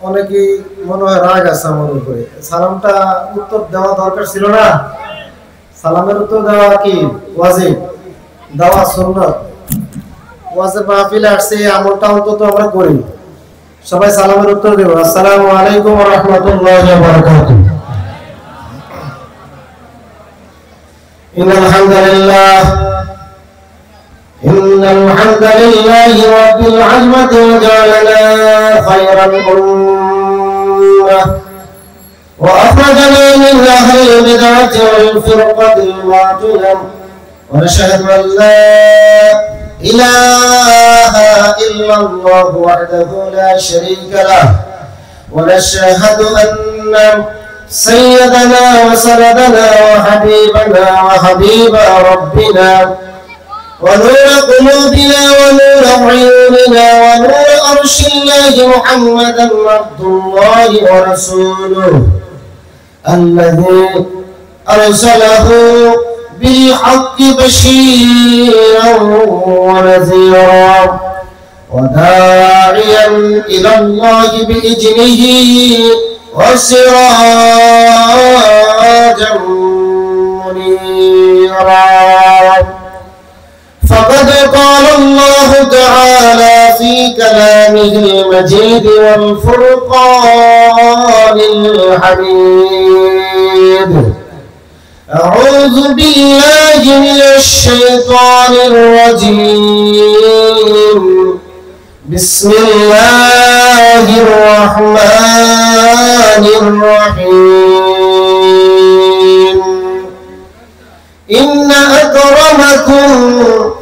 অনেকেই মনে হয় রাগ আছে আমার উপরে। সালামটা উত্তর দেওয়া দরকার ছিল না? সালামের উত্তর দেওয়া কি ওয়াজিব? দেওয়া সুন্নাত। ওয়াজিব মাহফিলে আসছে, এই আমলটা অন্তত আমরা করি। সবাই সালামের উত্তর দেব। আসসালামু আলাইকুম ওয়া রাহমাতুল্লাহি ওয়া বারাকাতুহু। ইন্নাল হামদুলিল্লাহ رب العالمين وجعلنا خير الأمة وأخرجنا من أهل البدعة والفرقة الباطلة ونشهد أن لا إله إلا الله وحده لا شريك له ونشهد أن سيدنا وسندنا وحبيبنا وحبيب ربنا ونور قلوبنا ونور عيوننا ونور عرش الله محمدا عبد الله ورسوله الذي أرسله بالحق بشيرا ونذيرا وداعيا إلى الله بإذنه وسراجا منيرا. فقد قال الله تعالى في كلامه المجيد والفرقان الحميد: أعوذ بالله من الشيطان الرجيم. بسم الله الرحمن الرحيم. إن أكرمكم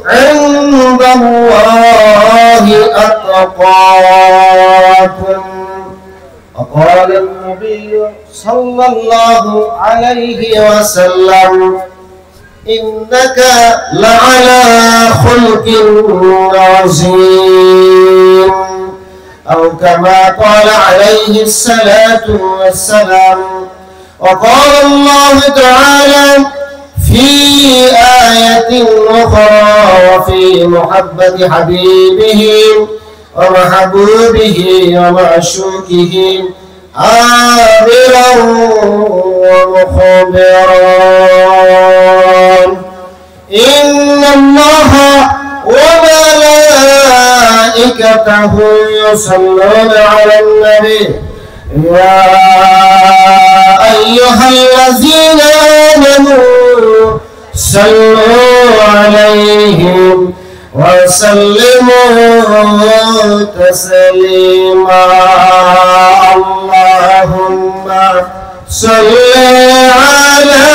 عند الله أتقاكم. وقال النبي صلى الله عليه وسلم: إنك لعلى خلق عظيم، أو كما قال عليه الصلاة والسلام. وقال الله تعالى في آية أخرى: وفي محبة حبيبه ومحبوبه ومعشوقه آمرا ومخبرا. إن الله وملائكته يصلون على النبي يا أيها الذين آمنوا صلوا عليه وسلموا تسليما. اللهم صل على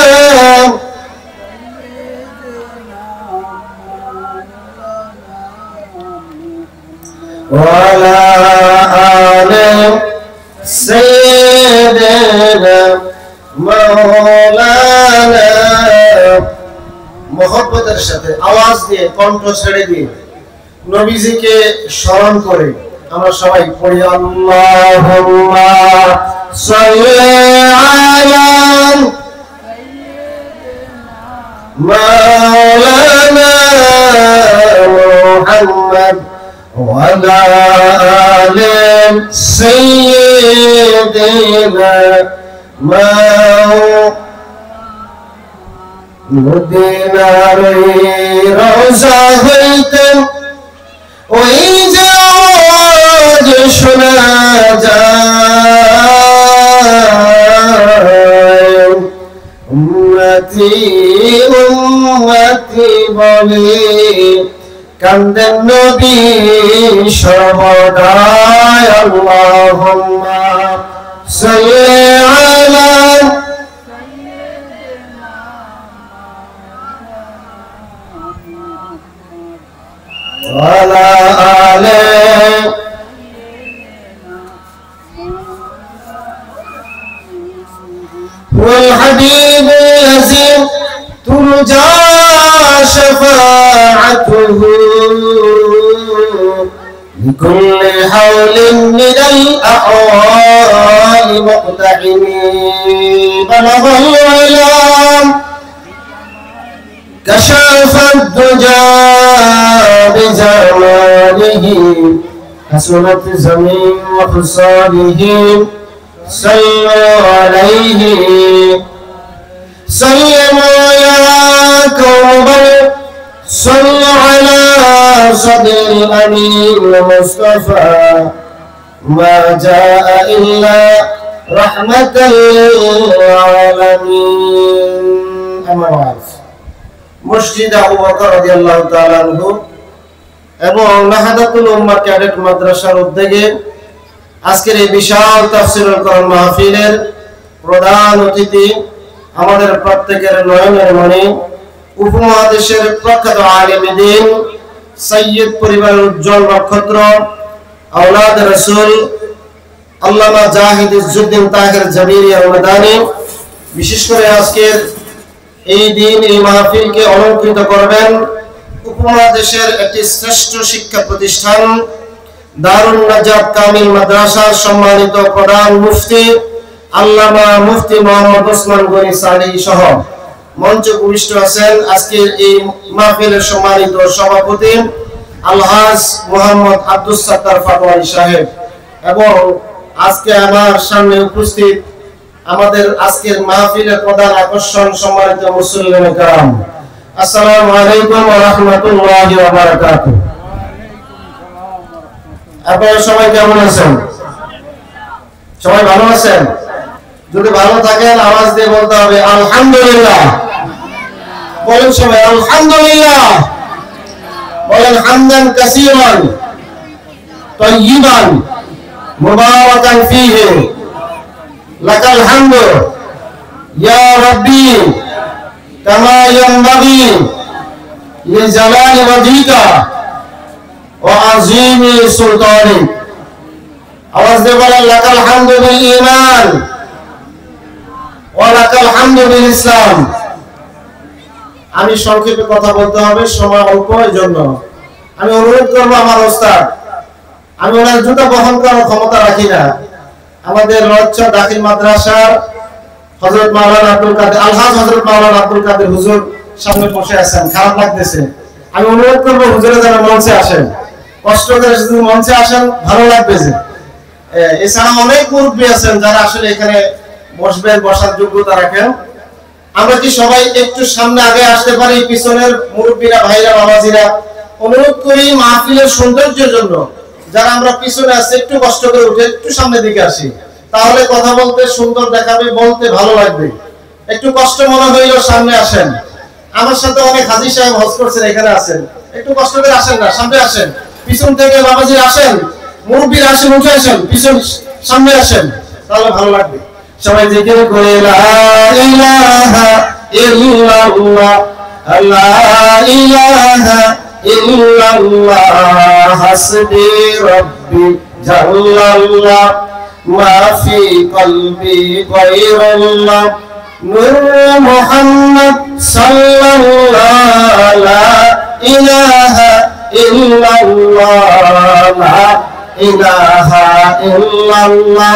وعلى آل سيدنا مولانا। মোহব্বতের সাথে আওয়াজ দিয়ে, কণ্ঠ ছেড়ে দিয়ে নবীজিকে স্মরণ করে আমরা সবাই পড়ি: আল্লাহুম্মা সাল্লি আলা মাওলানা মুহাম্মদ ওয়া আলা আলি সাইয়্যিদিনা মদিনার রওজা হইতে ওই যে আওয়াজ শোনা যায়, উম্মতি উম্মতি বলে কান্দেন নবী সর্বদাই। আল্লাহুম্মা সাল্লি আলা وعلى آله والحبيب الذي ترجى شفاعته بكل حول من الأحوال مقتحم. بلغ العلام كشف الدجى بجماله حسنت زمين وخصاله صلوا عليه سلموا يا قوم صلوا على صدر الأمين المصطفى ما جاء إلا رحمة للعالمين أما بعد মসজিদ আবু বকর রাদিয়াল্লাহু তাআলা আনহু এবং নাহাদাতুল উম্মাহ ক্যাডেট মাদ্রাসার উদ্যোগে আজকের এই বিশাল তাফসীরুল কোরআন মাহফিলের প্রধান অতিথি আমাদের প্রত্যেকের নয়নের মণি উপমহাদেশের প্রখ্যাত আলেম দ্বীন সৈয়দ পরিবারের উজ্জ্বল নক্ষত্র আওলাদ রাসূল আল্লামা জাহিদ ইজ্জুদ্দিন তাহের জাবিরি আল-মাদানী বিশেষ করে আজকের এই দিন এই মাহফিলকে অলংকৃত করবেন উপমহাদেশের একটি শ্রেষ্ঠ শিক্ষা প্রতিষ্ঠান দারুন নাজাত কামিল মাদ্রাসার সম্মানিত প্রধান মুফতি আল্লামা মুফতি মোহাম্মদ ওসমান গনি সালেহী সহ মঞ্চে উপবিষ্ট আছেন আজকের এই মাহফিলের সম্মানিত সভাপতি আলহাজ মোহাম্মদ আব্দুস সাত্তার ফাতোয়ারি সাহেব এবং আজকে আমার সামনে উপস্থিত আমাদের আজকের মাহফিলের প্রধান আকর্ষণ সম্মানিত মুসল্লিয়ান کرام আসসালামু আলাইকুম ওয়া রাহমাতুল্লাহি ওয়া বারাকাতুহু। আপনারা সবাই কেমন আছেন? সবাই ভালো আছেন? যদি ভালো থাকেন আওয়াজ দিয়ে বলতে হবে আলহামদুলিল্লাহ। বলেন সবাই আলহামদুলিল্লাহ। বলেন হামদান কাসীরান তাইয়িবান মুবারাকান ফীহি লাকাল হামদু ইয়া রাব্বি কামা ইয়ানবাগি লিজালালি ওয়াজহিকা ওয়া আযীমি সুলতানিক। আওয়াজ দিয়ে বলেন লাকাল হামদু বিল ঈমান ওয়া লাকাল হামদু বিল ইসলাম। আমি সংক্ষেপে কথা বলতে হবে, সময় অল্প এর জন্য আমি অনুরোধ করব আমার ওস্তাদ, আমি ওনার জুতা বহন করার ক্ষমতা রাখি না, আমাদের রচ্চা দাখিল মাদ্রাসার হযরত মাওলানা আব্দুল কাদের আলহাজ হযরত মাওলানা আব্দুল কাদের হুজুর সামনে বসে আছেন, খারাপ লাগতেছে। আমি অনুরোধ করব হুজুরে যেন মঞ্চে আসেন, কষ্ট করে যদি মঞ্চে আসেন ভালো লাগবে। যে এছাড়া অনেক মুরব্বী আছেন যারা আসলে এখানে বসবেন, বসার যোগ্যতা রাখেন। আমরা কি সবাই একটু সামনে আগে আসতে পারি? পিছনের মুরব্বীরা, ভাইরা, বাবাজিরা অনুরোধ করি মাহফিলের সৌন্দর্যের জন্য যারা আমরা পিছনে আছি একটু কষ্ট করে উঠে একটু সামনের দিকে আসি, তাহলে কথা বলতে সুন্দর দেখাবে, বলতে ভালো লাগবে। একটু কষ্ট মনে হইলেও সামনে আসেন। আমার সাথে অনেক হাজী সাহেব হজ করছেন, এখানে আছেন, একটু কষ্ট করে আসেন না, সামনে আসেন। পিছন থেকে বাবাজি আসেন, মুরব্বীরা আসেন, উঠে আসেন, পিছন সামনে আসেন, তাহলে ভালো লাগবে। সবাই জিকির করে লা ইলাহা ইল্লাল্লাহ লা ইলাহা ইল্লাল্লাহ হাসবি রাব্বি জাল্লাল্লাহ মা ফি কলবি গায়রুল্লাহ নূর মুহাম্মদ সাল্লাল্লাহু লা ইলাহা ইল্লাল্লাহ লা ইলাহা ইল্লাল্লাহ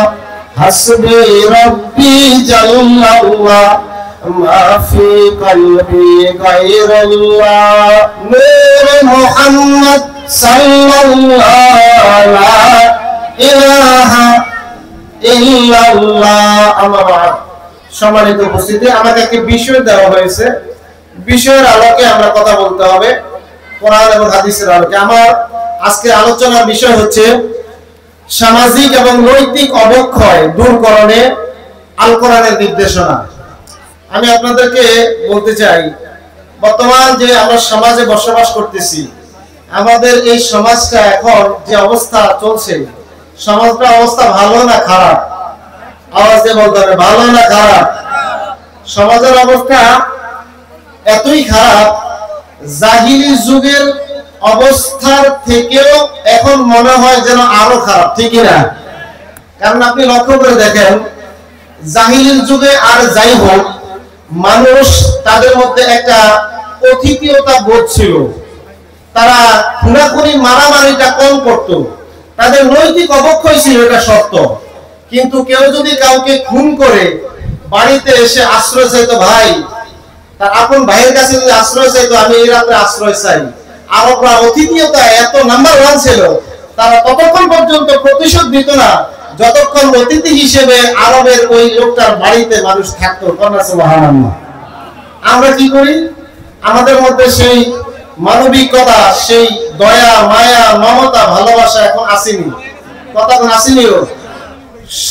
হাসবি রাব্বি জাল্লাল্লাহ মা ফি কলবি গায়রুল্লাহ নূর মুহাম্মদ সাল্লাল্লাহু লা ইলাহা ইল্লাল্লাহ। আমার সম্মানিত উপস্থিতি, আমাকে একটি বিষয় দেওয়া হয়েছে, বিষয়ের আলোকে আমরা কথা বলতে হবে, কোরআন এবং হাদিসের আলোকে। আমার আজকের আলোচনার বিষয় হচ্ছে সামাজিক এবং নৈতিক অবক্ষয় দূরকরণে আল কোরআনের নির্দেশনা। আমি আপনাদেরকে বলতে চাই, বর্তমান যে আমরা সমাজে বসবাস করতেছি, আমাদের এই সমাজটা এখন যে অবস্থা চলছে, সমাজটা অবস্থা ভালো না খারাপ? আওয়াজ দিয়ে বলতে হবে ভালো না খারাপ? সমাজের অবস্থা এতই খারাপ, জাহিলি যুগের অবস্থার থেকেও এখন মনে হয় যেন আরো খারাপ, ঠিক না? কারণ আপনি লক্ষ্য করে দেখেন, জাহিলির যুগে আর যাই হোক, মানুষ তাদের মধ্যে একটা অতিথিয়তা বোধ ছিল, তারা খুনাখুনি মারামারিটা কম করত, তাদের নৈতিক অবক্ষয় ছিল, এটা সত্য। কিন্তু কেউ যদি কাউকে খুন করে বাড়িতে এসে আশ্রয় চাইতো, ভাই তার আপন ভাইয়ের কাছে যদি আশ্রয় চাই, তো আমি এই রাতে আশ্রয় চাই। আরবরা অতিথিয়তা এত নাম্বার 1 ছিল, তারা ততক্ষণ পর্যন্ত প্রতিশোধ দিত না যতক্ষণ অতিথি হিসেবে আরবের ওই লোকটার বাড়িতে মানুষ থাকতো। সুবহানাল্লাহ। আমরা কি করি? আমাদের মধ্যে সেই মানবিকতা, সেই দয়া, মায়া, মমতা, ভালোবাসা এখন আসেনি। কথা কোন আসেনিও।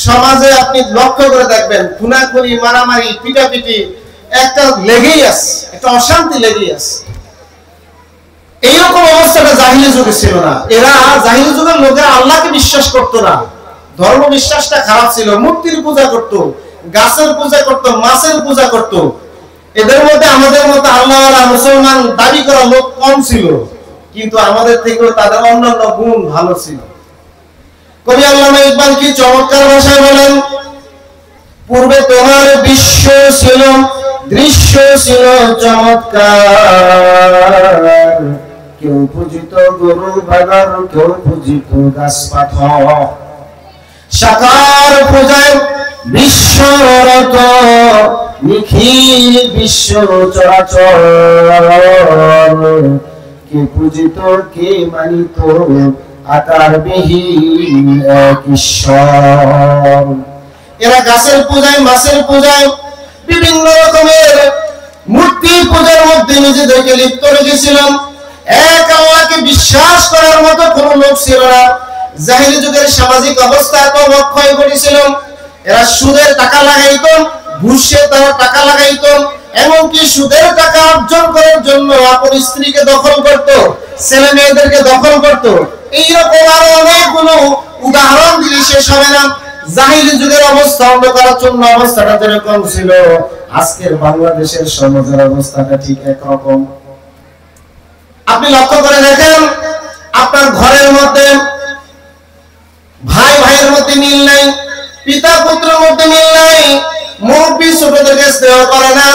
সমাজে আপনি লক্ষ্য করে দেখবেন, খুনাখুনি, মারামারি, পিটাপিটি একটা লেগেই আছে, একটা অশান্তি লেগেই আছে। এইরকম অবস্থাটা জাহিলি যুগে ছিল না। এরা জাহিলি যুগের লোকেরা আল্লাহকে বিশ্বাস করতো না, ধর্ম বিশ্বাসটা খারাপ ছিল। মূর্তির পূজা করত, গাছের পূজা করত, মাছের পূজা করত। এদের মধ্যে আমাদের মতো আল্লাহওয়ালা মুসলমান দাবি করা লোক কম ছিল, কিন্তু আমাদের থেকেও তাদের অন্যান্য গুণ ভালো ছিল। কবি আল্লামা ইকবাল কি চমৎকার ভাষায় বলেন, পূর্বে তোমার বিশ্ব ছিল, দৃশ্য ছিল চমৎকার, কেউ পূজিত গরু বাগার, কেউ পূজিত গাছ পাথর, সাকার পূজায় বিশ্বরত, নিখিল বিশ্ব চরাচর, কে পূজিত কে মানিত, আকার বিহীন এক ঈশ্বর। এরা গাছের পূজায়, মাছের পূজায়, বিভিন্ন রকমের মূর্তি পূজার মধ্যে নিজেদেরকে লিপ্ত রেখেছিলাম। এক আল্লাহকে বিশ্বাস করার মতো কোন লোক ছিল না। জাহিলি যুগের সামাজিক অবস্থা এত অক্ষয় করেছিল। এরা সুদের টাকা লাগাইত, ঘুষে তারা টাকা লাগাইত, এমনকি সুদের টাকা অর্জন করার জন্য আপন স্ত্রীকে দখল করত, ছেলে মেয়েদেরকে দখল করত। এইরকম আরো অনেকগুলো উদাহরণ দিলে শেষ হবে না। জাহিলি যুগের অবস্থা, অন্ধকারাচ্ছন্ন অবস্থাটা যেরকম ছিল, আজকের বাংলাদেশের সমাজের অবস্থাটা ঠিক একরকম। আপনি লক্ষ্য করে দেখেন, আপনার ঘরের মধ্যে ভাই ভাইয়ের মধ্যে মিল নাই, পিতা পুত্রের মধ্যে মিল নাই, মুরব্বী ছোটদেরকে স্নেহ করে না,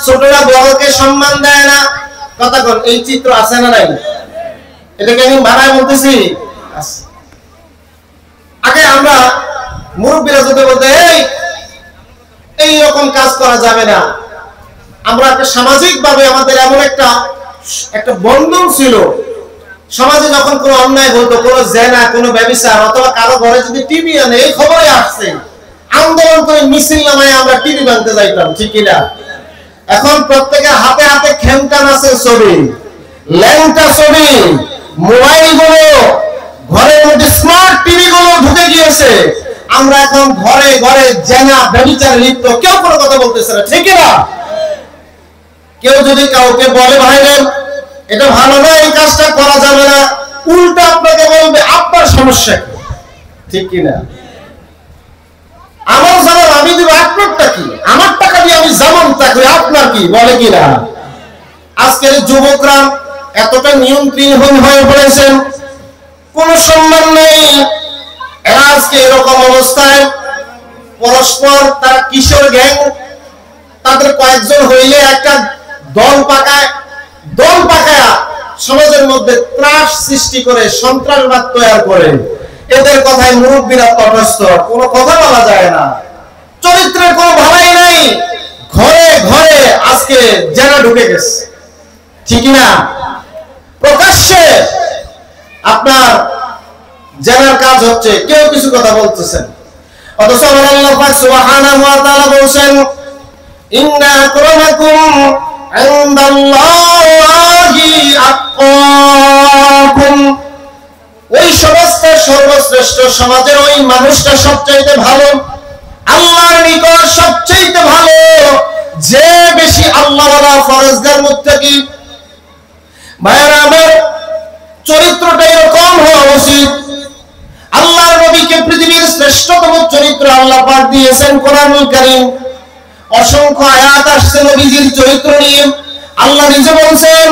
ছোটরা বড়কে সম্মান দেয় না। কথা কোন, এই চিত্র আছে না নাই? এটাকে আমি বানায় বলতেছি। আগে আমরা মুরব্বীরা যদি বলতে এই রকম কাজ করা যাবে না, আমরা একটা সামাজিক ভাবে আমাদের এমন একটা বন্ধন ছিল। সমাজে যখন কোনো অন্যায় হতো, কোনো জেনা, কোনো ব্যভিচার, অথবা কারো ঘরে যদি টিভি আনে, এই খবরে আসছে, আন্দোলন করে মিছিল নামায় আমরা টিভি বানতে যাইতাম, ঠিক কিনা? এখন প্রত্যেকের হাতে হাতে খেমটান আছে ছবি, ল্যাংটা ছবি, মোবাইল গুলো, ঘরের মধ্যে স্মার্ট টিভি গুলো ঢুকে গিয়েছে। আমরা এখন ঘরে ঘরে জেনা, ব্যভিচারে লিপ্ত, কেউ কোনো কথা বলতেছে না, ঠিক কিনা? কেউ যদি কাউকে বলে ভাইরেন এটা ভালো না, এই কাজটা করা যাবে না, উল্টা আপনাকে বলবে আপনার সমস্যা কি, ঠিক কিনা? আমার জামান আমি দিব, আপনারটা কি? আমার টাকা দিয়ে আমি জামানটা করি, আপনার কি, বলে কিনা? আজকের যুবকরা এতটা নিয়ন্ত্রণ হয়ে পড়েছেন, কোন সম্মান নেই। এরা আজকে এরকম অবস্থায় পরস্পর, তারা কিশোর গ্যাং, তাদের কয়েকজন হইলে একটা দল পাকায় সমাজের মধ্যে ত্রাস সৃষ্টি করে, সন্ত্রাসবাদ তৈরি করে। এদের কথায় মুরব্বীরা তটস্থ, কোনো কথা বলা যায় না, চরিত্রের কোনো ভালাই নাই। ঘরে ঘরে আজকে জেনা ঢুকে গেছে, ঠিক না? প্রকাশ্যে আপনার জেনার কাজ হচ্ছে, কেউ কিছু কথা বলতেছেন, অথচ আল্লাহ পাক সুবহানাহু ওয়া তাআলা বলেন, ইন্না আকরামাকুম ইনদাল্লাহি আতকাকুম। ওই সমাজের সর্বশ্রেষ্ঠ সমাজের ওই মানুষটা সবচাইতে ভালো, আল্লাহর নিকট সবচাইতে ভালো, যে বেশি আল্লাহওয়ালা, ফরজগার, মুত্তাকি। ভাইরা আমার, চরিত্রটা এরকম হওয়া উচিত। আল্লাহর নবীকে পৃথিবীর শ্রেষ্ঠতম চরিত্র আল্লাহ পাক দিয়েছেন কোরআনুল কারীম। অসংখ্য আয়াত আসছে নবীজির চরিত্র নিয়ে। আল্লাহ নিজে বলছেন,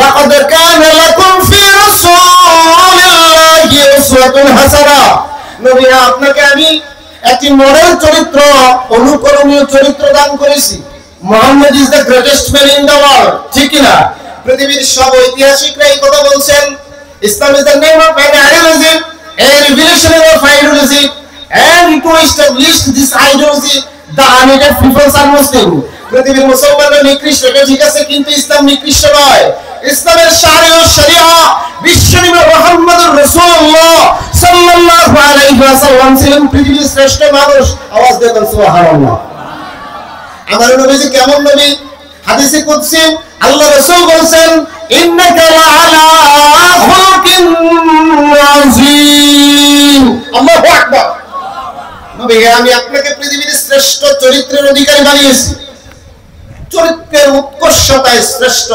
লাকাদ কানা লাকুম ফি রাসূলিল্লাহি উসওয়াতুন হাসানাহ। নবী, আপনাকে আমি একটি মডেল চরিত্র, অনুকরণীয় চরিত্র দান করেছি। Muhammad is the greatest man in the world, ঠিক কি না? পৃথিবীর সব ঐতিহাসিকরা এই কথা বলছেন। Islam is the name of an ideology, a revelation of ideology, and to establish this ideology the native peoples are Muslim. পৃথিবীর মুসলমানরা নিকৃষ্ট, এটা ঠিক আছে, কিন্তু ইসলাম নিকৃষ্ট নয়। ইসলামের শরিয়া বিশ্বনবী মুহাম্মদুর রাসূলুল্লাহ সাল্লাল্লাহু আলাইহি ওয়াসাল্লাম ছিলেন পৃথিবীর শ্রেষ্ঠ মানুষ। আওয়াজ দিয়ে বলুন সুবহানাল্লাহ। আমার নবীজি কেমন নবী? হাদিসে কুদসি আল্লাহ রাসূল বলেন, ইন্নাকা লাআলা খুলুকিন আযীম। আল্লাহু আকবার। নবী, আমি আপনাকে পৃথিবীর শ্রেষ্ঠ চরিত্রের অধিকারী বানিয়েছি, চরিত্রের উৎকর্ষতায় শ্রেষ্ঠ।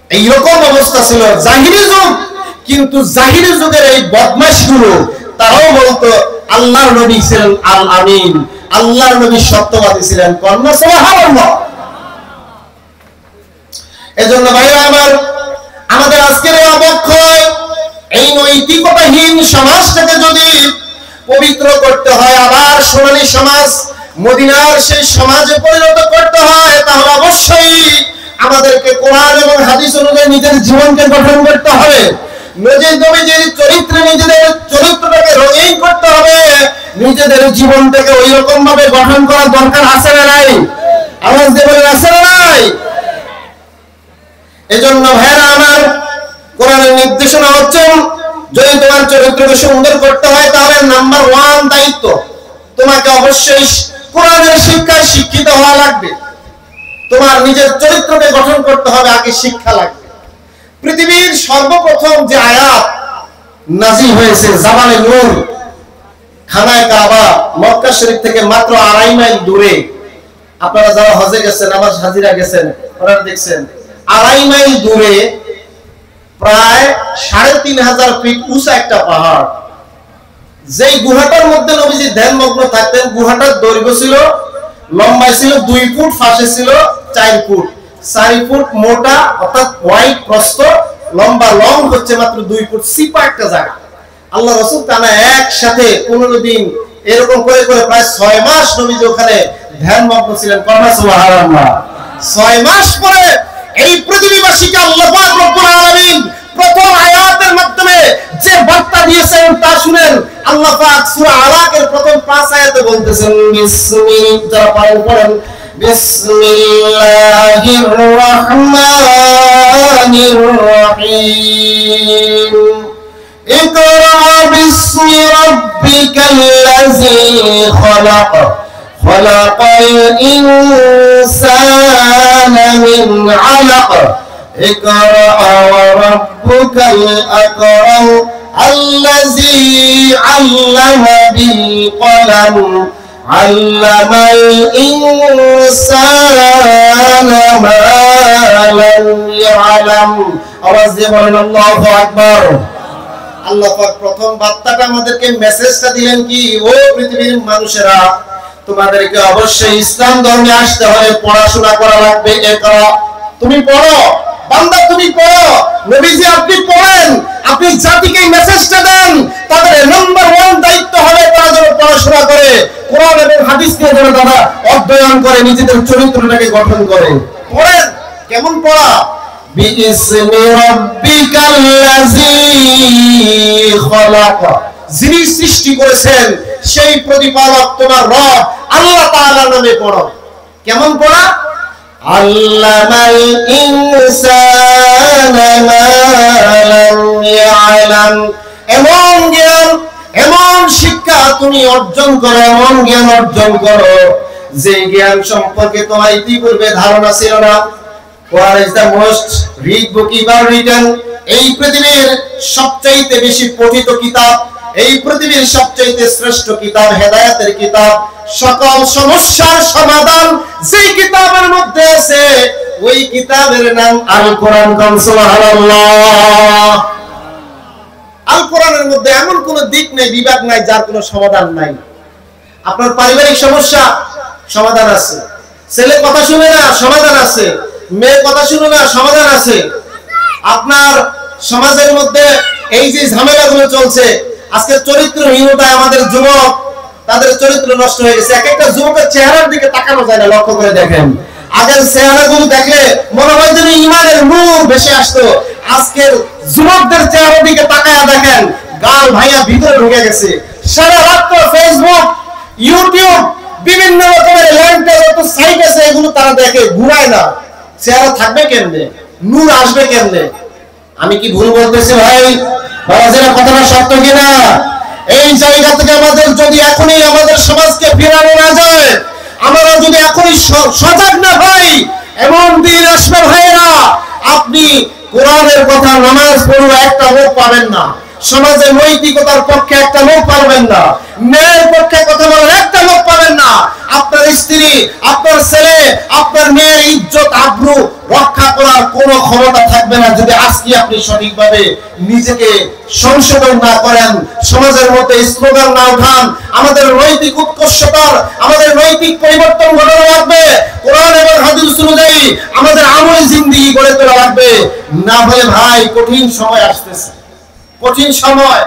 এইরকম অবস্থা ছিল জাহিরি যুগ, কিন্তু জাহিরি যুগের এই বদমাশগুলো তারাও বলতো আল্লাহর নবী ছিলেন আল আমিন, আল্লাহর নবী সত্যবাদী ছিলেন। কন্যা সুবহানাল্লাহ। এজন্য ভাইরা আমার, আমাদের আজকের এই অবক্ষয়, এই নৈতিকতাহীন সমাজটাকে যদি পবিত্র করতে হয়, আবার সোনালী সমাজ মদিনার সেই সমাজে পরিণত করতে হয়, তাহলে অবশ্যই আমাদেরকে কোরআন এবং হাদিস অনুযায়ী নিজের জীবনকে গঠন করতে হবে। নিজেদের চরিত্রে নিজেদের চরিত্রটাকে রঙিন করতে হবে, নিজেদের জীবনটাকে ওই রকম ভাবে গঠন করার দরকার আছে না নাই? আওয়াজ দিয়ে বলেন, আছে না নাই? এজন্য ভাইরা আমার, কোরআনের নির্দেশনা হচ্ছে যদি তোমার চরিত্রকে সুন্দর করতে হয়, তাহলে নাম্বার 1 দায়িত্ব, তোমাকে অবশ্যই কোরআনের শিক্ষায় শিক্ষিত হওয়া লাগবে। তোমার নিজের চরিত্রকে গঠন করতে হবে, আগে শিক্ষা লাগবে। পৃথিবীর সর্বপ্রথম যে আয়াত নাযিল হয়েছে জাবালে নূর, খানায়ে কাবা মক্কা শরীফ থেকে মাত্র 2.5 মাইল দূরে। আপনারা যারা হজে গেছেন, নামাজ হাজিরা গেছেন, আপনারা দেখছেন 2.5 মাইল দূরে প্রায় 3500 ফিট উঁচা একটা পাহাড়, যেই গুহাটার মধ্যে নবীজি ধ্যানমগ্ন থাকতেন। গুহাটার দৈর্ঘ্য ছিল, লম্বা ছিল 2 ফুট, ফাঁসে ছিল 4 ফুট, 4 ফুট মোটা অর্থাৎ ওয়াইড প্রস্থ, লম্বা লং হচ্ছে মাত্র 2 ফুট। সিপা একটা জায়গা। আল্লাহ রাসূল টানা একসাথে 15 দিন এরকম করে করে প্রায় 6 মাস নবীজি ওখানে ধ্যানমগ্ন ছিলেন। সুবহানাল্লাহ। 6 মাস পরে এই পৃথিবীবাসীকে আল্লাহ পাক রব্বুল আলামিন প্রথম আয়াতের মাধ্যমে যে বার্তা দিয়েছেন তা শুনেন। আল্লাহ পাক সূরা আলাকের প্রথম 5 আয়াতে বলতেছেন, বিসমিল্লাহির রহমানির রহিম। ইকরা বিসমি রাব্বিকাল্লাযী খলাক খলাকাল ইনসানা মিন আলাক ইকরা ওয়া রাব্বুকাল আকরাম আল্লাযী আল্লামা বিল কলম আল্লামাল ইনসানা মা লাম ইয়ালাম। আওয়াজ দিয়ে বলেন আল্লাহু আকবার। আল্লাহ পাক প্রথম বার্তাটা আমাদেরকে মেসেজটা দিলেন কি, ও পৃথিবীর মানুষেরা, তোমাদেরকে অবশ্যই ইসলাম ধর্মে আসতে হলে পড়াশোনা করা লাগবে। ইকরা, তুমি পড়ো, বান্দা তুমি পড়ো, নবীজি আপনি পড়েন, আপনি জাতিকে মেসেজটা দেন। তাদের নাম্বার 1 দায়িত্ব হবে তারা যেন পড়াশোনা করে, কোরআন এবং হাদিসকে যেন তারা অধ্যয়ন করে, নিজেদের চরিত্রটাকে গঠন করে। পড়েন, কেমন পড়া? বিইসমি রাব্বিকাল্লাযী খলাক, যিনি সৃষ্টি করেছেন সেই প্রতিপালক তোমার রব আল্লাহ তাআলার নামে পড়ো। কেমন পড়া? আল্লামাল ইনসানা মা লাম ইয়ালাম, এমন জ্ঞান, এমন শিক্ষা তুমি অর্জন করো, এমন জ্ঞান অর্জন করো যে জ্ঞান সম্পর্কে তোমার ইতিপূর্বে ধারণা ছিল না। What is the most read book ever written? এই পৃথিবীর সবচেয়ে বেশি পঠিত কিতাব, এই পৃথিবীর সবচেয়ে শ্রেষ্ঠ কিতাব, হেদায়েতের কিতাব, সকল সমস্যার সমাধান যেই কিতাবের মধ্যে আছে ওই কিতাবের নাম আল কোরআন। সুবহানাল্লাহ। আল কোরআনের মধ্যে এমন কোন দিক নেই, বিভাগ নাই যার কোনো সমাধান নাই। আপনার পারিবারিক সমস্যা, সমাধান আছে। ছেলে কথা শুনে না, সমাধান আছে। মেয়ে কথা শুনে না, সমাধান আছে। আপনার সমাজের মধ্যে এই যে ঝামেলাগুলো চলছে, আজকে চরিত্রহীনতায় আমাদের যুবক, তাদের চরিত্র নষ্ট হয়ে গেছে। এক একটা যুবকের চেহারার দিকে তাকানো যায় না, লক্ষ্য করে দেখেন। আগের চেহারাগুলো দেখলে মনে হয় যেন ইমানের নূর ভেসে আসতো। আজকের যুবকদের চেহারার দিকে তাকায়া দেখেন, গাল ভাইয়া ভিতরে ঢুকে গেছে। সারা রাত ফেসবুক, ইউটিউব, বিভিন্ন রকমের ল্যান্ডের যত সাইট আছে এগুলো তারা দেখে, ঘুরায় না। চেহারা থাকবে কেমনে, নূর আসবে কেমনে? আমি কি ভুল বলতেছি ভাই? বাবাজিরা কথাটা সত্য কিনা? এই জায়গা থেকে আমাদের যদি এখনই আমাদের সমাজকে ফেরানো না যায়, আমরা যদি এখনই সজাগ না হই, এমন দিন আসবে ভাইরা আপনি কোরআনের কথা, নামাজ পড়ো একটা লোক পাবেন না, সমাজের নৈতিকতার পক্ষে একটা লোক পাবেন না, ন্যায়ের পক্ষে কথা বলার একটা লোক পাবেন না। আপনার স্ত্রী, আপনার ছেলে, আপনার মেয়ের ইজ্জত আবরু রক্ষা করার কোনো ক্ষমতা থাকবে না যদি আজকে আপনি সঠিকভাবে নিজেকে সংশোধন না করেন, সমাজের মধ্যে স্লোগান না উঠান। আমাদের নৈতিক উৎকর্ষতার, আমাদের নৈতিক পরিবর্তন ঘটানো লাগবে। কোরআন এবং হাদিস অনুযায়ী আমাদের আমল জিন্দেগি গড়ে তোলা লাগবে। না হলে ভাই কঠিন সময় আসতেছে, কঠিন সময়।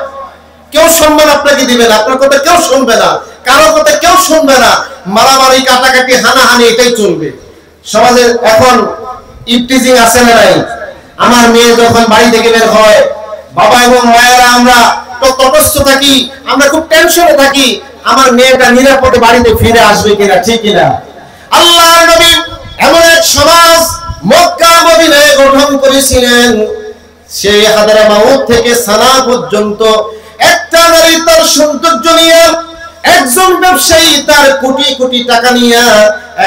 কেউ সম্মান আপনাকে দিবে না, আপনার কথা কেউ শুনবে না, কারো কথা কেউ শুনবে না, মারামারি, কাটাকাটি, হানাহানি এটাই চলবে সমাজে। এখন ইফটিজিং আছে না নাই? আমার মেয়ে যখন বাড়ি থেকে বের হয়, বাবা এবং মায়েরা আমরা তো তটস্থ থাকি, আমরা খুব টেনশনে থাকি, আমার মেয়েটা নিরাপদে বাড়িতে ফিরে আসবে কিনা, ঠিক কিনা? আল্লাহর নবী এমন এক সমাজ মক্কা মদিনায় গঠন করেছিলেন, সেই হাদরামাউত থেকে সানা পর্যন্ত একটা নারী তার সৌন্দর্য নিয়ে, একজন ব্যবসায়ী তার কোটি কোটি টাকা নিয়ে,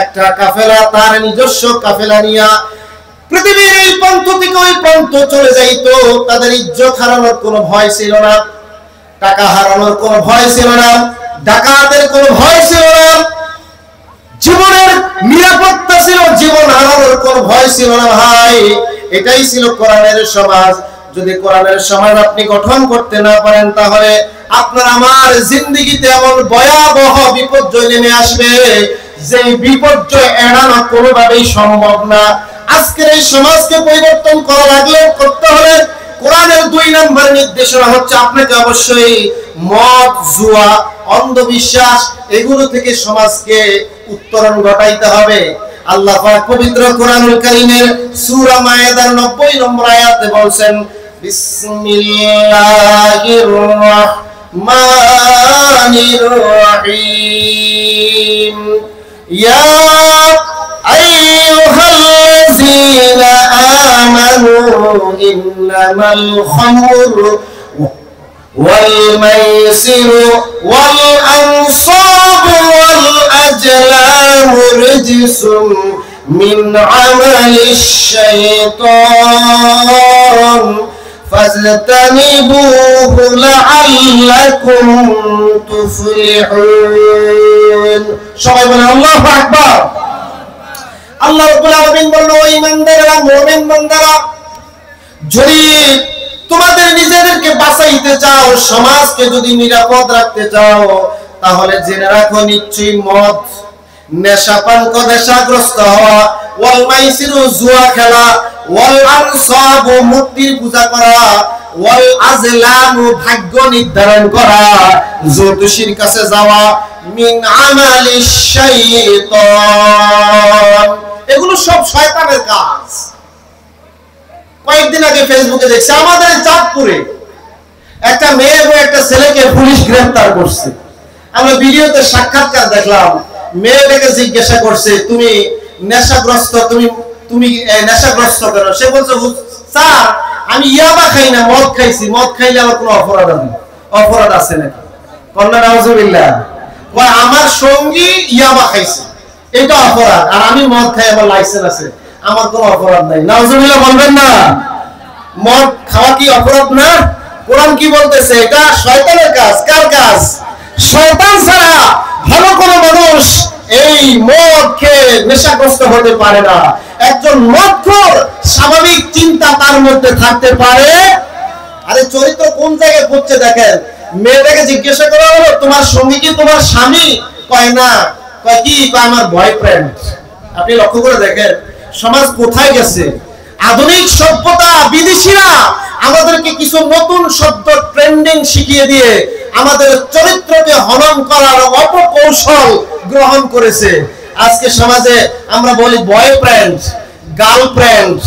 একটা কাফেলা তার নিজস্ব কাফেলা নিয়ে পৃথিবীর এই প্রান্ত থেকে ওই প্রান্ত চলে যাইতো। তাদের ইজ্জত হারানোর কোনো ভয় ছিল না, টাকা হারানোর কোনো ভয় ছিল না, ডাকাতের কোনো ভয় ছিল না, জীবনের নিরাপত্তা ছিল, জীবন হারানোর কোনো ভয় ছিল না ভাই। এটাই ছিল কোরআনের সমাজ। যদি কোরআনের সমাজ আপনি গঠন করতে না পারেন, তাহলে আপনার আমার জিন্দেগিতে এমন ভয়াবহ বিপর্যয় নেমে আসবে যে বিপর্যয় এড়ানো কোনোভাবেই সম্ভব না। আজকের এই সমাজকে পরিবর্তন করা লাগলে, করতে হলে কোরআনের 2 নম্বর নির্দেশনা হচ্ছে আপনাকে অবশ্যই মদ, জুয়া, অন্ধবিশ্বাস এগুলো থেকে সমাজকে উত্তরণ ঘটাইতে হবে। আল্লাহ পাক পবিত্র কোরআনুল কারীমের সূরা মায়েদার 90 নম্বর আয়াতে বলেন, বিসমিল্লাহির রাহমানির রহিম, ইয়া আইয়ুহাল্লাযীনা আমানু ইন্নামাল খামরু والميسر والأنصاب والأزلام رجس من عمل الشيطان فاجتنبوه لعلكم تفلحون. সবাই বলেন আল্লাহু আকবার। আল্লাহ রাব্বুল আলামিন বলল, ও ঈমানদাররা, মুমিন বান্দারা, যদি তোমাদের নিজেদেরকে বাঁচাইতে চাও, সমাজকে যদি নিরাপদ রাখতে চাও, তাহলে জেনে রাখো নিশ্চয়ই মদ, নেশাপান, নেশাগ্রস্ত হওয়া, ওয়াল মাইসিরু, জুয়া খেলা, ওয়াল আনসাবু, মূর্তির পূজা করা, ওয়াল আজলামু, ভাগ্য নির্ধারণ করা, জ্যোতিষীর কাছে যাওয়া, মিন আমালিশ শাইতান, এগুলো সব শয়তানের কাজ। কয়েকদিন আগে ফেসবুকে দেখছি, আমাদের চাঁদপুরে একটা মেয়ে এবং একটা ছেলেকে পুলিশ গ্রেফতার করছে। আমরা ভিডিওতে সাক্ষাৎকার দেখলাম। মেয়েটাকে জিজ্ঞাসা করছে, তুমি নেশাগ্রস্ত, তুমি নেশাগ্রস্ত কেন? সে বলছে, স্যার আমি ইয়াবা খাই না, মদ খাইছি। মদ খাইলে আমার কোনো অপরাধ আছে নাকি? কন্যা নাউজুবিল্লাহ। আমার সঙ্গী ইয়াবা খাইছে, এটা অপরাধ, আর আমি মদ খাই, আমার লাইসেন্স আছে, আমার কোনো অপরাধ নাই। নাউজুবিল্লাহ বলবেন না? মদ খাওয়া কি অপরাধ না? কোরআন কি বলতেছে? এটা শয়তানের কাজ। কার কাজ? শয়তান ছাড়া ভালো কোনো মানুষ এই মদ খেয়ে নেশাগ্রস্ত হতে পারে না। একজন মদখোর স্বাভাবিক চিন্তা তার মধ্যে থাকতে পারে। আরে চরিত্র কোন জায়গায় পড়ছে দেখেন। মেয়েটাকে জিজ্ঞাসা করা হলো, তোমার সঙ্গী কি তোমার স্বামী? কয় না। কয় কি? কয় আমার বয়ফ্রেন্ড। আপনি লক্ষ্য করে দেখেন সমাজ কোথায় গেছে। আধুনিক সভ্যতা, বিদেশিরা আমাদেরকে কিছু নতুন শব্দ ট্রেন্ডিং শিখিয়ে দিয়ে আমাদের চরিত্রকে হনন করার অপকৌশল গ্রহণ করেছে। আজকে সমাজে আমরা বলি বয়ফ্রেন্ড, গার্লফ্রেন্ড,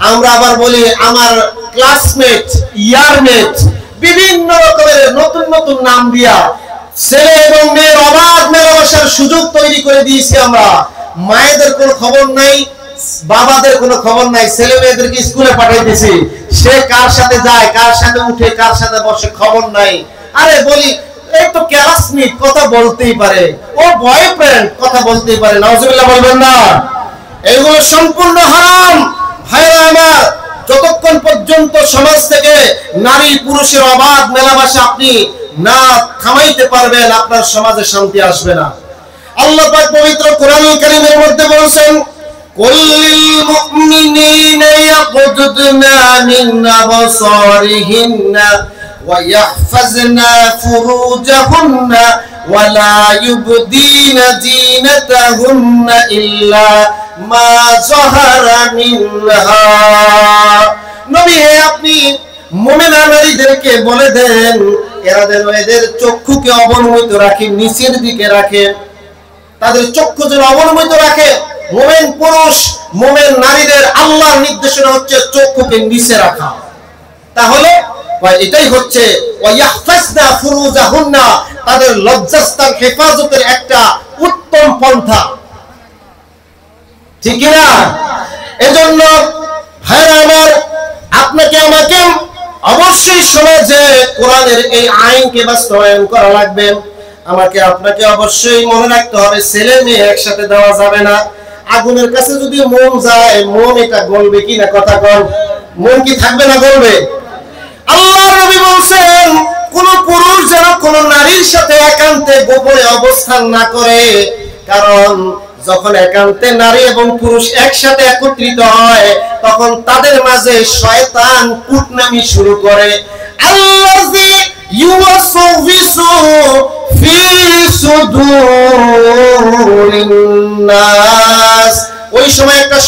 আমরা আবার বলি আমার ক্লাসমেট, ইয়ারমেট, বিভিন্ন রকমের নতুন নতুন নাম দিয়া ছেলে এবং মেয়ের অবাধ মেলামেশার সুযোগ তৈরি করে দিয়েছি আমরা। মায়েদের কোনো খবর নাই, বাবাদের কোনো খবর নাই, ছেলে মেয়েদেরকে স্কুলে পাঠাইতেছি, সে কার সাথে যায়, কার সাথে উঠে, কার সাথে বসে খবর নাই। আরে বলি এই তো ক্লাসমেট, কথা বলতেই পারে, ও বয়ফ্রেন্ড, কথা বলতেই পারে, নাউজুবিল্লাহ বলবেন না? এগুলো সম্পূর্ণ হারাম। ভাইরা আমার, যতক্ষণ পর্যন্ত সমাজ থেকে নারী পুরুষের অবাধ মেলামেশা আপনি না থামাইতে পারবেন, আপনার সমাজে শান্তি আসবে না। আল্লাহ পাক পবিত্র কোরআনুল কারীমের মধ্যে বলেছেন, কুল্লিল মুমিনিনা ইয়াকুদুনা মিন আবসারিহিন্না ওয়া ইয়াহফাজনা ফুরুজাহুন্না ওয়া লা ইউবদিনা জিনাতাহুন্না ইল্লা মা যাহারা মিনহা। নবী হে, আপনি মুমিনা নারীদেরকে বলে দেন এরা যেন এদের চক্ষুকে অবনমিত রাখে, নিচের দিকে রাখে, তাদের চক্ষু যেন অবনমিত রাখে। মুমিন পুরুষ মুমিন নারীদের আল্লাহর নির্দেশনা হচ্ছে চক্ষুকে নিচে রাখা। তাহলে এটাই হচ্ছে ওয়ায়াহফাজনা ফুরুজাহুন্না, তাদের লজ্জাস্থান হেফাজতের একটা উত্তম পন্থা, ঠিক না? এজন্য ভাইরা আমার, আপনাকে আমাকে অবশ্যই সমাজে কোরআনের এই আইনকে বাস্তবায়ন করা লাগবে। আমাকে আপনাকে অবশ্যই মনে রাখতে হবে, ছেলে মেয়ে একসাথে দেওয়া যাবে না। আগুনের কাছে যদি মোম যায়, মোম এটা গলবে কি না? কথা কন, মোম কি থাকবে না, গলবে? আল্লাহর নবী বলেন, কোন পুরুষ যেন কোন নারীর সাথে একান্তে গোপনে অবস্থান না করে, কারণ যখন একান্তে নারী এবং পুরুষ একসাথে একত্রিত হয় তখন তাদের মাঝে শয়তান কুটনামি শুরু করে। আল্লাযী ইউওয়াসওয়িসু ফি সুদুরিন নাস, ওই সময় একটা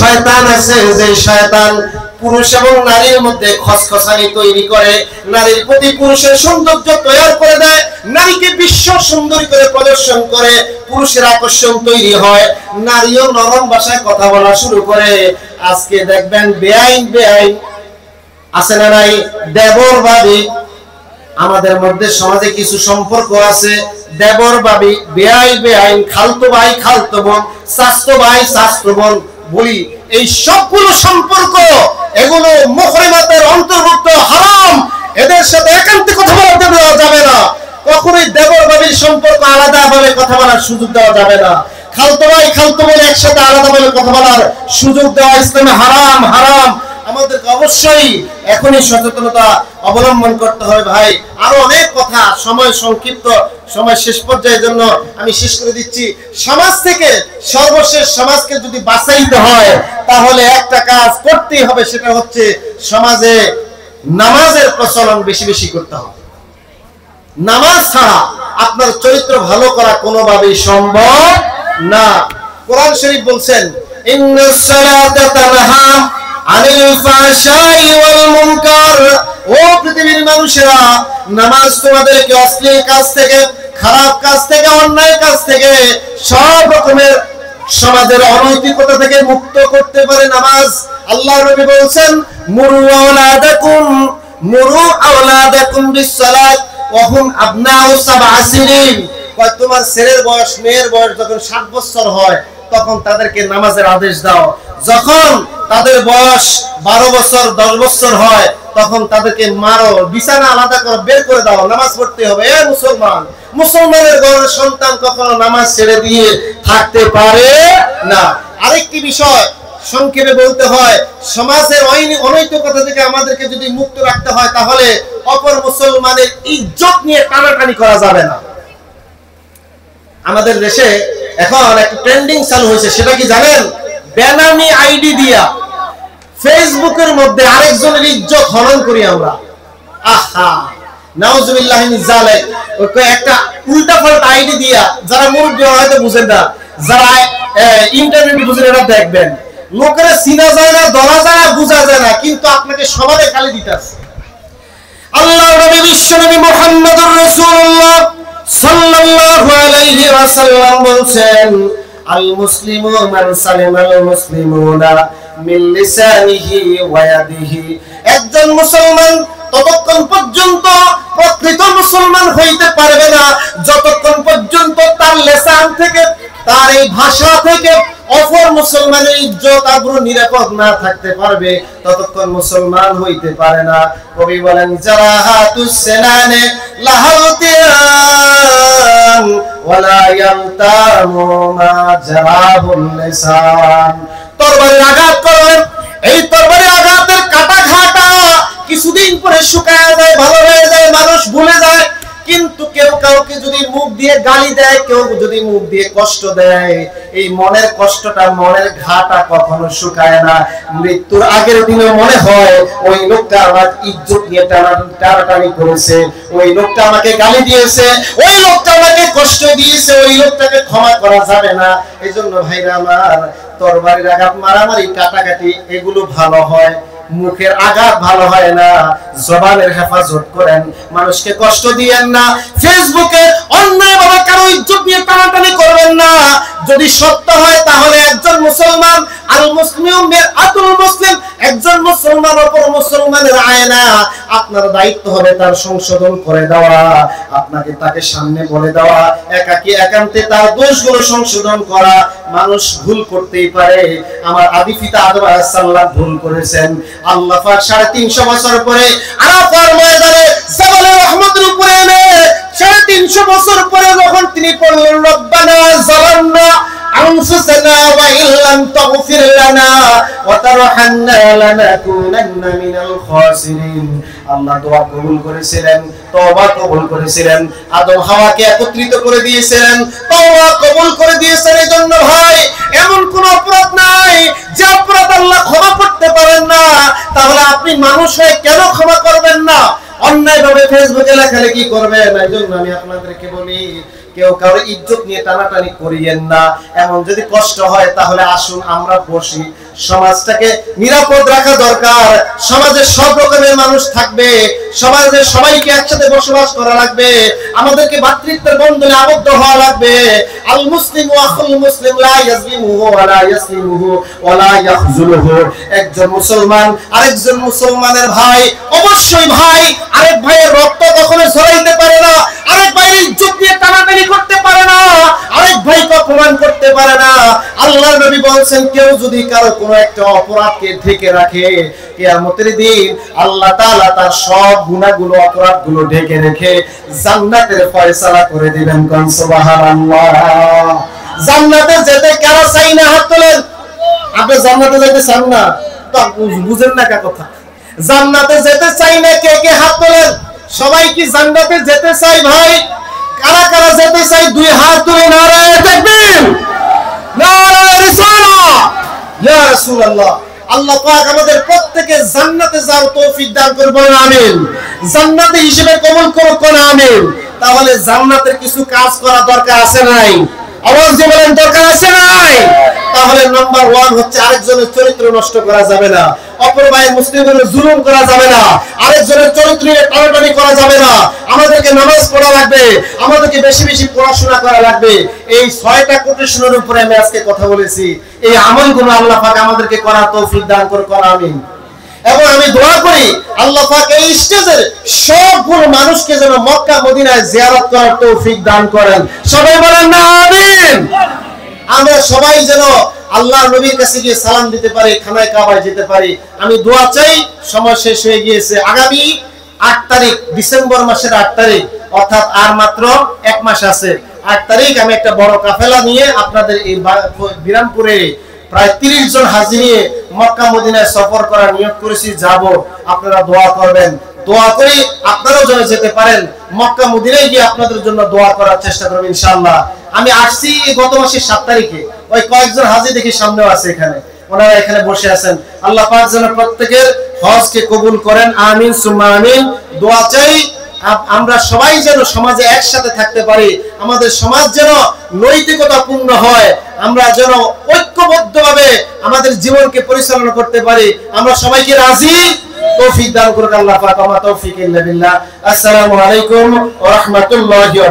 শয়তান আছে, যে শয়তান পুরুষ এবং নারীর মধ্যে খসখসানি তৈরি করে, নারীর প্রতি পুরুষের সৌন্দর্য তৈরি করে দেয়, নারীকে বিশ্ব সুন্দরী করে প্রদর্শন করে, পুরুষের আকর্ষণ তৈরি হয়, নারীও নরম ভাষায় কথা বলা শুরু করে। আজকে দেখবেন বেআইন আছে না নাই, দেবর ভাবি, আমাদের মধ্যে সমাজে কিছু সম্পর্ক আছে, দেবর ভাবি, বেআইন, খালতো ভাই খালতো বোন, চাচতো ভাই চাচতো বোন, বলি এই সবগুলো সম্পর্ক এগুলো মুহরিমাতের অন্তর্ভুক্ত, হারাম। এদের সাথে একান্তে কথা বলতে দেওয়া যাবে না। কখনোই দেবর ভাবির সম্পর্ক আলাদাভাবে কথা বলার সুযোগ দেওয়া যাবে না। খালতো ভাই খালতো বোন একসাথে আলাদাভাবে কথা বলার সুযোগ দেওয়া ইসলামে হারাম। আমাদেরকে অবশ্যই এখনই সচেতনতা অবলম্বন করতে হবে। ভাই, আরো অনেক কথা, সময় সংক্ষিপ্ত, সময় শেষ পর্যায়ের জন্য আমি শেষ করে দিচ্ছি। সমাজ থেকে সর্বশেষ সমাজকে যদি বাঁচাইতে হয় তাহলে একটা কাজ করতেই হবে, সেটা হচ্ছে সমাজে নামাজের প্রচলন বেশি বেশি করতে হবে। নামাজ ছাড়া আপনার চরিত্র ভালো করা কোনোভাবেই সম্ভব না। কোরআন শরীফ বলছেন, ইন্নাস সালাতা তানহা আনিল ফাহশাই ওয়াল মুনকার, ও পৃথিবীর মানুষেরা, নামাজ তোমাদেরকে অশ্লীল কাজ থেকে, খারাপ কাজ থেকে, অন্যায় কাজ থেকে, সব রকমের সমাজের অনৈতিকতা থেকে মুক্ত করতে পারে নামাজ। আল্লাহর নবী বলেন, মুরু আওলাদাকুম বিসসালাত ওয়া হুম আবনাউ সাবআ সিনিন, তোমার ছেলের বয়স, মেয়ের বয়স যখন 7 বছর হয় তখন তাদেরকে নামাজের আদেশ দাও। যখন তাদের বয়স 12 বছর 10 বছর হয় তখন তাদেরকে মারো, বিছানা আলাদা করে বের করে দাও, নামাজ পড়তে হবে। এ মুসলমানের ঘরের সন্তান কখনো নামাজ ছেড়ে দিয়ে থাকতে পারে না। আরেকটি বিষয় সংক্ষেপে বলতে হয়, সমাজের অনৈতিকতা থেকে আমাদেরকে যদি মুক্ত রাখতে হয় তাহলে অপর মুসলমানের ইজ্জত নিয়ে টানাটানি করা যাবে না। আমাদের দেশে এখন একটা ট্রেন্ডিং চালু হয়েছে, সেটা কি জানেন? বেনামি আইডি দিয়া ফেসবুকের মধ্যে আরেকজনের ইজ্জত হনন করি আমরা। আহা, নাউজুবিল্লাহ মিন যালিক। একটা উল্টাপাল্টা আইডি দিয়া, যারা মুরব্বি হয়তো বুঝেন না, যারা ইন্টারনেট বুঝেন, এটা দেখবেন লোকেরা চিনা যায় না, ধরা যায় না, বোঝা যায় না, কিন্তু আপনাকে সমাজে খালি দিতেছে। আল্লাহর নবী বিশ্বনবী মুহাম্মদুর রাসূলুল্লাহ সাল্লাল্লাহু আলাইহি ওয়াসাল্লাম বলেন, আল মুসলিমু মান সালিমাল মুসলিমুনা মিন লিসানিহি ওয়া ইয়াদিহি, একজন মুসলমান ততক্ষণ পর্যন্ত প্রকৃত মুসলমান হইতে পারবে না যতক্ষণ পর্যন্ত তার লেসান থেকে, তার এই ভাষা থেকে অপর মুসলমানের ইজ্জত আবরু নিরাপদ না থাকতে পারবে ততক্ষণ মুসলমান হইতে পারে না। কবি বলেন জারাহাতুস সেনানে লাহাউতিয়ান ওয়ালা ইয়ামতামু মা জারাহুল লিসান। তরবারির আঘাত করবেন, এই তরবারির আঘাতের কাটা ঘাটা কিছুদিন পরে শুকায় যায়, ভালো হয়ে যায়, মানুষ ভুলে যায়। কিন্তু কেউ কাউকে যদি মুখ দিয়ে গালি দেয়, কেউ যদি মুখ দিয়ে কষ্ট দেয়, এই মনের কষ্টটা, মনের ঘাটা কখনো শুকায় না। মৃত্যুর আগের দিনে মনে হয় ওই লোকটা আমার ইজ্জত নিয়ে টানাটানি করেছে, ওই লোকটা আমাকে গালি দিয়েছে, ওই লোকটা আমাকে কষ্ট দিয়েছে, ওই লোকটাকে ক্ষমা করা যাবে না। এই জন্য ভাইরা আমার, তরবারির আঘাত, মারামারি, কাটাকাটি এগুলো ভালো হয়, মুখের আঘাত ভালো হয় না। জবানের হেফাজত করেন, মানুষকে কষ্ট দিয়েন না। ফেসবুকে অন্যায়ভাবে কারো ইজ্জত নিয়ে টানাটানি করবেন না। যদি সত্য হয় তাহলে একজন মুসলমান, আল মুসলিম মিরআতুল মুসলিম, একজন মুসলমান অপর মুসলমানের আয়না। আপনার দায়িত্ব হবে তার সংশোধন করে দেওয়া, আপনাকে তাকে সামনে বলে দেওয়া, একাকী একান্তে তার দোষগুলো সংশোধন করা। মানুষ ভুল করতেই পারে, আমার আদি পিতা আদম আলাইহিস সালাম ভুল করেছেন। আল্লাহ পাক 350 বছর পরে আরাফার ময়দানে জাবালে রহমতের উপরে এনে 350 বছর পরে যখন তিনি পড়লেন রব্বানা যালামনা আনফুসানা ওয়া ইল্লাম তাগফির লানা ওয়া তারহামনা লানাকুনান্না মিনাল খাসিরিন। আল্লাহ দোয়া কবুল করেছিলেন, তওবা কবুল করেছিলেন, আদম হাওয়াকে একত্রিত করে দিয়েছিলেন, তওবা কবুল করে দিয়েছেন। এজন্য ভাই, এমন কোন অপরাধ নাই যে অপরাধ আল্লাহ ক্ষমা করতে পারেন না। তাহলে আপনি মানুষ হয়ে কেন ক্ষমা করবেন না? অন্যায়ভাবে ফেসবুকে লেখালেখি করবেন। এইজন্য আমি আপনাদেরকে বলি, কেউ কারো ইজ্জত নিয়ে টানাটানি করিয়েন না। এমন যদি কষ্ট হয় তাহলে আসুন আমরা বসি, সমাজটাকে নিরাপদ রাখা দরকার। সমাজে সব রকমের মানুষ থাকবে, সমাজে সবাইকে একসাথে বসবাস করা লাগবে, আমাদেরকে ভাতৃত্বের বন্ধনে আবদ্ধ হওয়া লাগবে। আল মুসলিমু আখুল মুসলিম লা ইয়াজলিমুহু ওয়া লা ইয়াসলিমুহু ওয়া লা ইয়াখযুলুহু। একজন মুসলমান আরেকজন মুসলমানের ভাই, অবশ্যই ভাই। আরেক ভাইয়ের রক্ত কখনো ঝরাইতে পারে না, আরেক ভাইয়ের ইজ্জত নিয়ে টানাটানি করতে পারে না, আরেক ভাইকে অপমান করতে পারে না। আল্লাহর নবী বলেছেন, কেউ যদি কারো কোনো একটা অপরাধকে ঢেকে রাখে, কিয়ামতের দিন আল্লাহ তাআলা তার সব গুনাহগুলো, অপরাধগুলো ঢেকে রেখে জান্নাতের ফয়সালা করে দিবেন। কোন সুবহানাল্লাহ। জান্নাতে যেতে কারা চাই না? হাত তোলেন। আপনি জান্নাতে যেতে চান না? তো বুঝেন না কথা। জান্নাতে যেতে চাই না কে কে? হাত তোলেন। সবাই কি জান্নাতে যেতে চাই ভাই? কারা কারা যেতে চাই? দুই হাত তুলে নারায়ে তাকবীর, নারায়ে রিসালাহ, ইয়া রাসূলুল্লাহ। আল্লাহ পাক আমাদের প্রত্যেককে জান্নাতে যাওয়ার তৌফিক দান করুন, আমিন। জান্নাতে হিসেবে কবুল করুন, আমিন। তাহলে জান্নাতের কিছু কাজ করা দরকার আছে নাই? আওয়াজ দিয়ে বলেন, দরকার আছে নাই? তাহলে নাম্বার 1 হচ্ছে আরেকজনের চরিত্র নষ্ট করা যাবে না, অপর ভাইয়ের মুসলিমদের জুলুম করা যাবে না, আরেকজনের চরিত্র নিয়ে টানাটানি করা যাবে না। আমাদেরকে নামাজ পড়া লাগবে, আমাদেরকে বেশি বেশি পড়াশোনা করা লাগবে। এই 6টা কোটেশনের উপরে আমি আজকে কথা বলেছি। এই আমলগুলো আল্লাহ পাক আমাদেরকে করার তৌফিক দান করুন, আমিন। এবং আমি দোয়া করি আল্লাহ পাক এই স্টেজের সবগুলো মানুষকে যেন মক্কা মদিনায় জিয়ারত করার তৌফিক দান করেন। সবাই বলেন না আমিন। আমরা সবাই যেন আল্লাহর নবীর কাছে গিয়ে সালাম দিতে পারি, খানায় কাবায় যেতে পারি। আমি দোয়া চাই। সময় শেষ হয়ে গিয়েছে। আগামী 8 তারিখ, ডিসেম্বর মাসের 8 তারিখ, অর্থাৎ আর মাত্র 1 মাস আছে। 8 তারিখ আমি একটা বড় কাফেলা নিয়ে আপনাদের এই বিরামপুরে প্রায় 30 জন হাজী নিয়ে মক্কা মদিনায় সফর করার নিয়ত করেছি, যাব। আপনারা দোয়া করবেন। দোয়া করি আপনারাও যেন যেতে পারেন। মক্কা মদিনায় গিয়ে আপনাদের জন্য দোয়া করার চেষ্টা করব ইনশাআল্লাহ। আমি আসছি গত মাসের 7 তারিখে। ওই কয়েকজন হাজী দেখি সামনেও আছে, এখানে ওনারা এখানে বসে আছেন। আল্লাহ পাক যেন প্রত্যেকের হজকে কবুল করেন, আমিন সুম্মা আমিন। দোয়া চাই আমরা সবাই যেন সমাজে একসাথে থাকতে পারি, আমাদের সমাজ যেন নৈতিকতাপূর্ণ হয়, আমরা যেন ঐক্যবদ্ধভাবে আমাদের জীবনকে পরিচালনা করতে পারি। আমরা সবাইকে রাজি তৌফিক দান করুন আল্লাহ পাক। আমা তৌফিক ইল্লা বিল্লাহ। আসসালামু আলাইকুম ওয়া রাহমাতুল্লাহি ওয়া বারাকাতুহু।